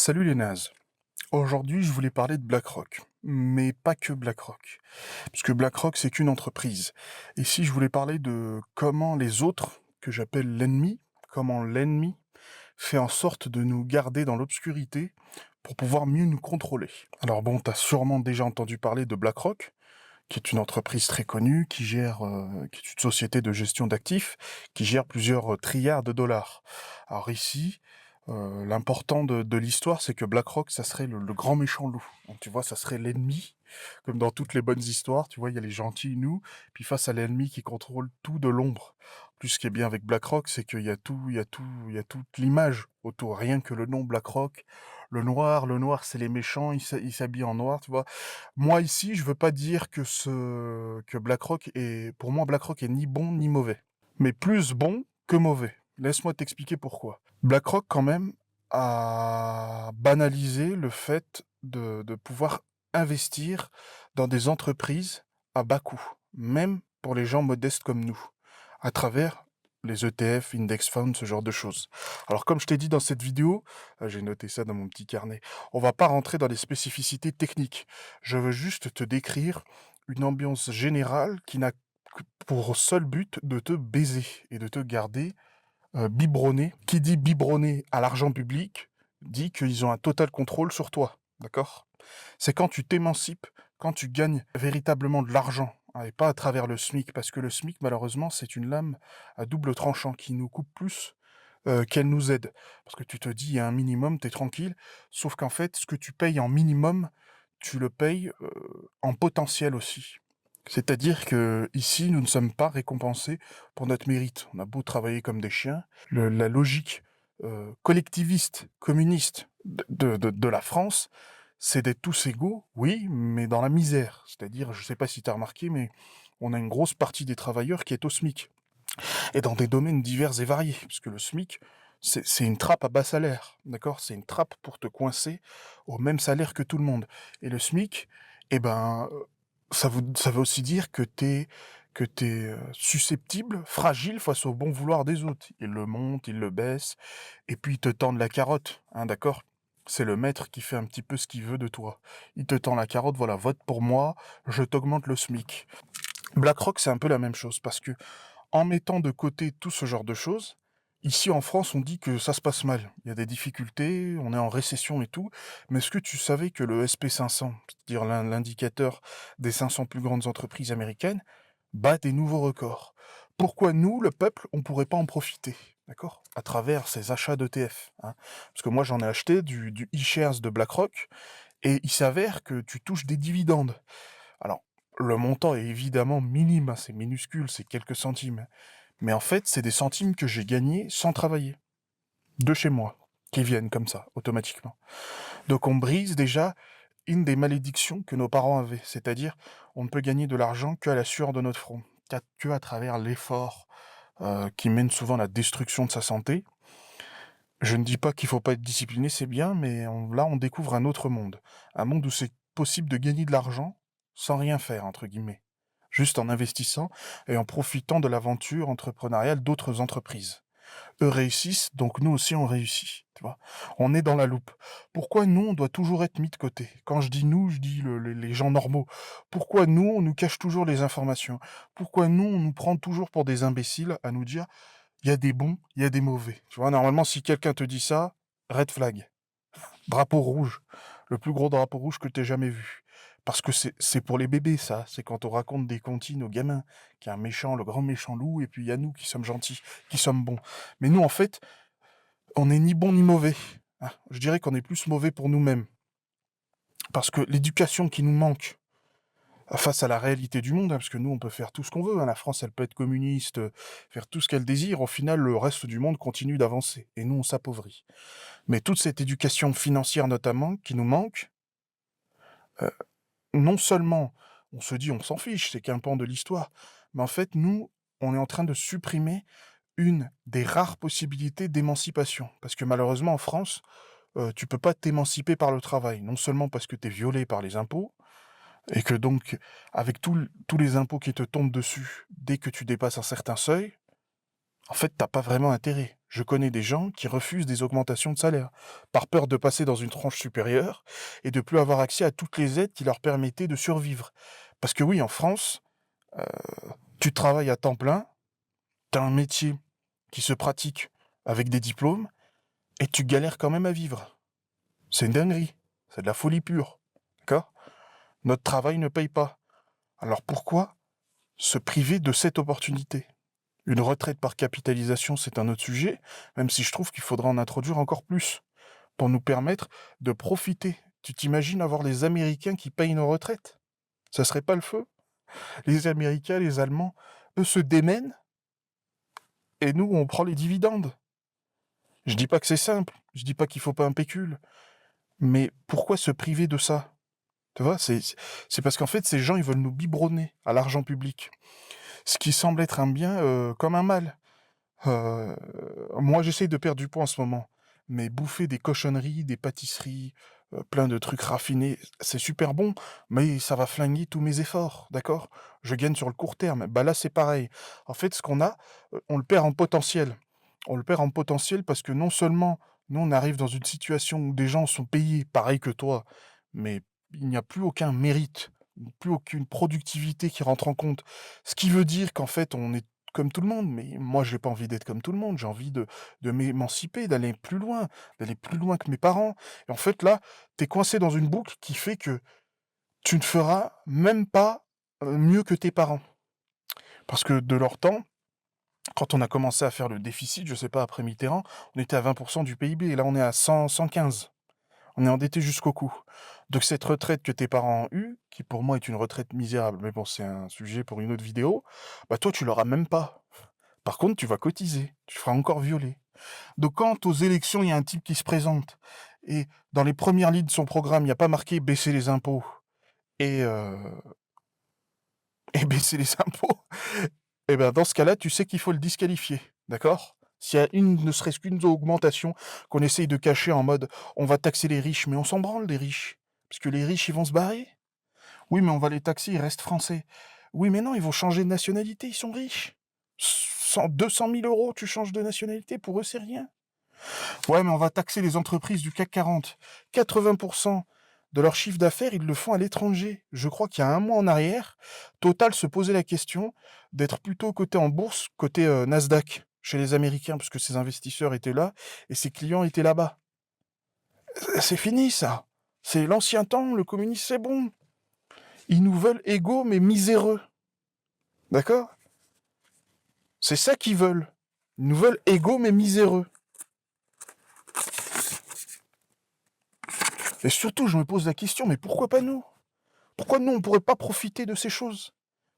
Salut les nazes. Aujourd'hui, je voulais parler de BlackRock, mais pas que BlackRock, parce que BlackRock, c'est qu'une entreprise. Ici, je voulais parler de comment les autres, que j'appelle l'ennemi, comment l'ennemi fait en sorte de nous garder dans l'obscurité pour pouvoir mieux nous contrôler. Alors bon, t'as sûrement déjà entendu parler de BlackRock, qui est une entreprise très connue, qui est une société de gestion d'actifs, qui gère plusieurs trilliards de dollars. Alors ici, l'important de l'histoire, c'est que BlackRock, ça serait le grand méchant loup. Donc, tu vois, ça serait l'ennemi, comme dans toutes les bonnes histoires. Tu vois, il y a les gentils, nous, puis face à l'ennemi qui contrôle tout de l'ombre. En plus, ce qui est bien avec BlackRock, c'est qu'il y a tout, il y a toute l'image autour, rien que le nom BlackRock. Le noir, c'est les méchants, ils s'habillent en noir, tu vois. Moi ici, je veux pas dire que BlackRock est, pour moi, BlackRock est ni bon ni mauvais, mais plus bon que mauvais. Laisse-moi t'expliquer pourquoi. BlackRock, quand même, a banalisé le fait de pouvoir investir dans des entreprises à bas coût, même pour les gens modestes comme nous, à travers les ETF, index funds, ce genre de choses. Alors, comme je t'ai dit dans cette vidéo, j'ai noté ça dans mon petit carnet, on va pas rentrer dans les spécificités techniques. Je veux juste te décrire une ambiance générale qui n'a que pour seul but de te baiser et de te garder biberonné. Qui dit biberonné à l'argent public dit qu'ils ont un total contrôle sur toi, d'accord? C'est quand tu t'émancipes, quand tu gagnes véritablement de l'argent, hein, et pas à travers le SMIC, parce que le SMIC, malheureusement, c'est une lame à double tranchant qui nous coupe plus qu'elle nous aide. Parce que tu te dis, il y a un minimum, t'es tranquille, sauf qu'en fait, ce que tu payes en minimum, tu le payes en potentiel aussi. C'est-à-dire que ici, nous ne sommes pas récompensés pour notre mérite. On a beau travailler comme des chiens, la logique collectiviste, communiste de la France, c'est d'être tous égaux, oui, mais dans la misère. C'est-à-dire, je sais pas si tu as remarqué, mais on a une grosse partie des travailleurs qui est au SMIC. Et dans des domaines divers et variés, parce que le SMIC, c'est une trappe à bas salaire, d'accord? C'est une trappe pour te coincer au même salaire que tout le monde. Et le SMIC, eh ben, ça veut aussi dire que t'es susceptible, fragile face au bon vouloir des autres. Ils le montent, ils le baissent, et puis ils te tendent la carotte, hein, d'accord? C'est le maître qui fait un petit peu ce qu'il veut de toi. Il te tend la carotte, voilà, vote pour moi, je t'augmente le SMIC. BlackRock, c'est un peu la même chose, parce que en mettant de côté tout ce genre de choses, ici en France, on dit que ça se passe mal. Il y a des difficultés, on est en récession et tout. Mais est-ce que tu savais que le SP500, c'est-à-dire l'indicateur des 500 plus grandes entreprises américaines, bat des nouveaux records? Pourquoi nous, le peuple, on pourrait pas en profiter, d'accord? À travers ces achats d'ETF, hein. Parce que moi, j'en ai acheté du e-shares de BlackRock, et il s'avère que tu touches des dividendes. Alors, le montant est évidemment minime, hein, c'est minuscule, c'est quelques centimes. Mais en fait, c'est des centimes que j'ai gagnés sans travailler, de chez moi, qui viennent comme ça, automatiquement. Donc on brise déjà une des malédictions que nos parents avaient, c'est-à-dire on ne peut gagner de l'argent qu'à la sueur de notre front, que à travers l'effort qui mène souvent à la destruction de sa santé. Je ne dis pas qu'il faut pas être discipliné, c'est bien, mais là on découvre un monde où c'est possible de gagner de l'argent sans rien faire, entre guillemets, juste en investissant et en profitant de l'aventure entrepreneuriale d'autres entreprises. Eux réussissent, donc nous aussi on réussit, tu vois. On est dans la loupe. Pourquoi nous, on doit toujours être mis de côté? Quand je dis nous, je dis les gens normaux. Pourquoi nous, on nous cache toujours les informations? Pourquoi nous, on nous prend toujours pour des imbéciles à nous dire, il y a des bons, il y a des mauvais. Tu vois, normalement, si quelqu'un te dit ça, red flag. Drapeau rouge. Le plus gros drapeau rouge que t'aies jamais vu. Parce que c'est pour les bébés, ça. C'est quand on raconte des comptines aux gamins, qu'il y a un méchant, le grand méchant loup, et puis il y a nous qui sommes gentils, qui sommes bons. Mais nous, en fait, on n'est ni bon ni mauvais. Ah, je dirais qu'on est plus mauvais pour nous-mêmes. Parce que l'éducation qui nous manque face à la réalité du monde, hein, parce que nous, on peut faire tout ce qu'on veut, hein, la France, elle peut être communiste, faire tout ce qu'elle désire, au final, le reste du monde continue d'avancer, et nous, on s'appauvrit. Mais toute cette éducation financière, notamment, qui nous manque, euh, non seulement on se dit on s'en fiche, c'est qu'un pan de l'histoire, mais en fait, nous, on est en train de supprimer une des rares possibilités d'émancipation. Parce que malheureusement, en France, tu peux pas t'émanciper par le travail. Non seulement parce que tu es violé par les impôts, et que donc, avec tous les impôts qui te tombent dessus, dès que tu dépasses un certain seuil, En fait, t'as pas vraiment intérêt. Je connais des gens qui refusent des augmentations de salaire, par peur de passer dans une tranche supérieure et de plus avoir accès à toutes les aides qui leur permettaient de survivre. Parce que oui, en France, heu, tu travailles à temps plein, t'as un métier qui se pratique avec des diplômes et tu galères quand même à vivre. C'est une dinguerie, c'est de la folie pure, d'accord? Notre travail ne paye pas. Alors pourquoi se priver de cette opportunité? Une retraite par capitalisation, c'est un autre sujet, même si je trouve qu'il faudra en introduire encore plus, pour nous permettre de profiter. Tu t'imagines avoir les Américains qui payent nos retraites? Ça serait pas le feu? Les Américains, les Allemands, eux se démènent et nous, on prend les dividendes. Je dis pas que c'est simple, je dis pas qu'il faut pas un pécule, mais pourquoi se priver de ça? Tu vois, c'est parce qu'en fait, ces gens, ils veulent nous biberonner à l'argent public. Ce qui semble être un bien comme un mal. Heu, Moi, j'essaye de perdre du poids en ce moment, mais bouffer des cochonneries, des pâtisseries, plein de trucs raffinés, c'est super bon, mais ça va flinguer tous mes efforts, d'accord? Je gagne sur le court terme. Bah, là, c'est pareil. En fait, ce qu'on a, on le perd en potentiel. On le perd en potentiel parce que non seulement, nous, on arrive dans une situation où des gens sont payés pareil que toi, mais il n'y a plus aucun mérite, plus aucune productivité qui rentre en compte. Ce qui veut dire qu'en fait, on est comme tout le monde, mais moi, j'ai pas envie d'être comme tout le monde. J'ai envie de m'émanciper, d'aller plus loin que mes parents. Et en fait, là, tu es coincé dans une boucle qui fait que tu ne feras même pas mieux que tes parents. Parce que de leur temps, quand on a commencé à faire le déficit, je sais pas, après Mitterrand, on était à 20% du PIB, et là, on est à 100, 115. On est endetté jusqu'au cou. Donc cette retraite que tes parents ont eue, qui pour moi est une retraite misérable, mais bon, c'est un sujet pour une autre vidéo, bah toi, tu l'auras même pas. Par contre, tu vas cotiser, tu feras encore violer. Donc quand aux élections, il y a un type qui se présente, et dans les premières lignes de son programme, il n'y a pas marqué baisser les impôts et, et baisser les impôts, et ben dans ce cas-là, tu sais qu'il faut le disqualifier, d'accord? S'il y a ne serait-ce qu'une augmentation qu'on essaye de cacher en mode on va taxer les riches, mais on s'en branle des riches, parce que les riches ils vont se barrer. Oui, mais on va les taxer, ils restent français. Oui, mais non, ils vont changer de nationalité, ils sont riches. 200 000 euros, tu changes de nationalité, pour eux c'est rien. Ouais, mais on va taxer les entreprises du CAC 40. 80% de leur chiffre d'affaires, ils le font à l'étranger. Je crois qu'il y a un mois en arrière, Total se posait la question d'être plutôt coté en bourse, côté Nasdaq, chez les Américains, parce que ses investisseurs étaient là et ses clients étaient là-bas. C'est fini, ça. C'est l'ancien temps, le communisme, c'est bon. Ils nous veulent égaux, mais miséreux. D'accord? C'est ça qu'ils veulent. Ils nous veulent égaux, mais miséreux. Et surtout, je me pose la question, mais pourquoi pas nous? Pourquoi nous, on ne pourrait pas profiter de ces choses?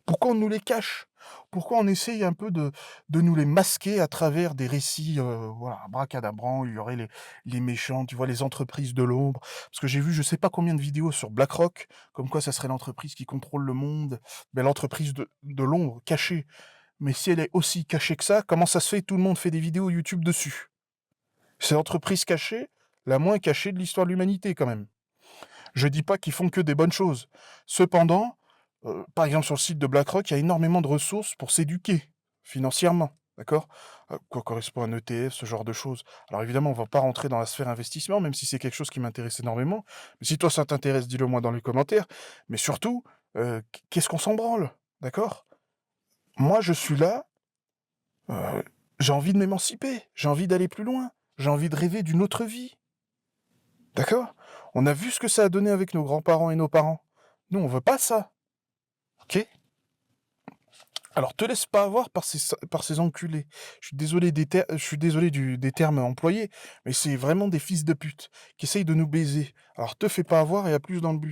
Pourquoi on nous les cache? Pourquoi on essaye un peu de nous les masquer à travers des récits, voilà, abracadabrants, il y aurait les méchants, tu vois, les entreprises de l'ombre? Parce que j'ai vu je sais pas combien de vidéos sur BlackRock, comme quoi ça serait l'entreprise qui contrôle le monde, mais l'entreprise de l'ombre, cachée. Mais si elle est aussi cachée que ça, comment ça se fait que tout le monde fait des vidéos YouTube dessus? C'est l'entreprise cachée, la moins cachée de l'histoire de l'humanité quand même. Je dis pas qu'ils font que des bonnes choses. Cependant, par exemple sur le site de BlackRock, il y a énormément de ressources pour s'éduquer financièrement, d'accord? Quoi correspond à un ETF, ce genre de choses. Alors évidemment, on va pas rentrer dans la sphère investissement, même si c'est quelque chose qui m'intéresse énormément. Mais si toi ça t'intéresse, dis-le moi dans les commentaires. Mais surtout, qu'est-ce qu'on s'en branle, d'accord? Moi, je suis là, heu, j'ai envie de m'émanciper, j'ai envie d'aller plus loin, j'ai envie de rêver d'une autre vie. D'accord? On a vu ce que ça a donné avec nos grands-parents et nos parents. Nous, on veut pas ça, OK? Alors te laisse pas avoir par ces enculés. Je suis désolé des termes employés, mais c'est vraiment des fils de pute qui essayent de nous baiser. Alors te fais pas avoir et à plus dans le bus.